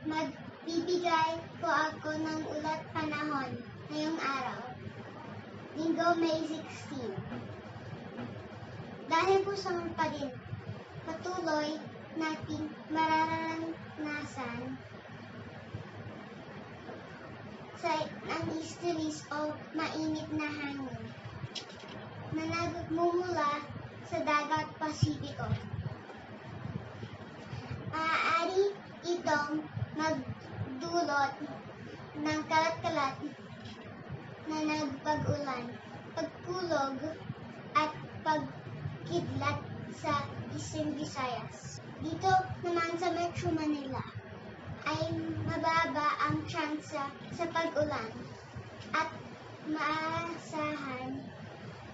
Magbibigay po ako ng ulat panahon ngayong araw, Linggo, May 16. Dahil po sa patuloy nating mararanasan ang easterlies o mainit na hangin na nagmumula sa dagat Pasipiko. Maaari itong magdulot ng kalat-kalat na nagpag-ulan, pagkulog at pagkidlat sa Eastern Visayas. Dito naman sa Metro Manila ay mababa ang tsansa sa pag-ulan at maasahan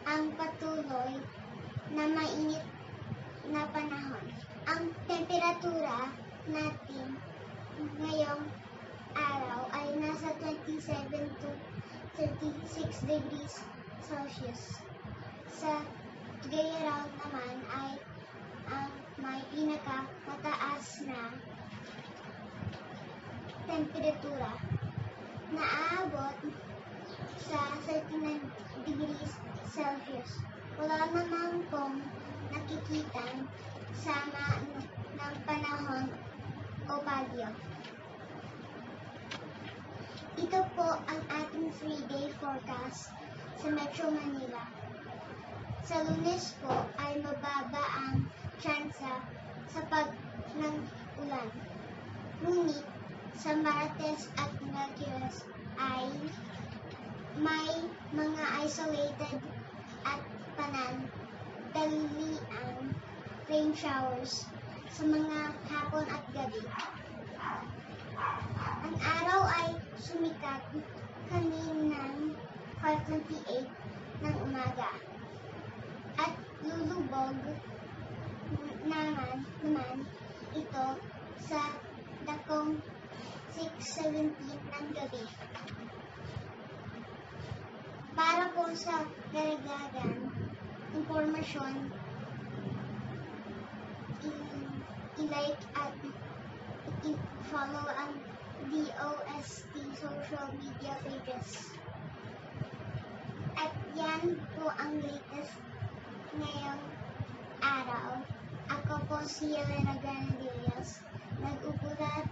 ang patuloy na mainit na panahon. Ang temperatura natin ngayong araw ay nasa 27 to 36 degrees Celsius. Sa Tuguegarao naman ay ang may pinakamataas na temperatura na aabot sa 39 degrees Celsius. Wala naman pong nakikitang sama ng panahon o bagyo. Ito po ang ating 3-day forecast sa Metro Manila. Sa Lunes po ay mababa ang tsansa sa ng ulan. Ngunit sa Martes at Miyerkules ay may mga isolated at panandaliang rain showers sa mga hapon at gabi. Ang araw ay sumikat kaninang 5:28 ng umaga at lulubog naman ito sa dakong 6:17 ng gabi. Para po sa karagdagang impormasyon, i-like at i-follow ang DOST social media pages. At yan po ang latest ngayong araw. Ako po si Elena Granadillas, nag-uulat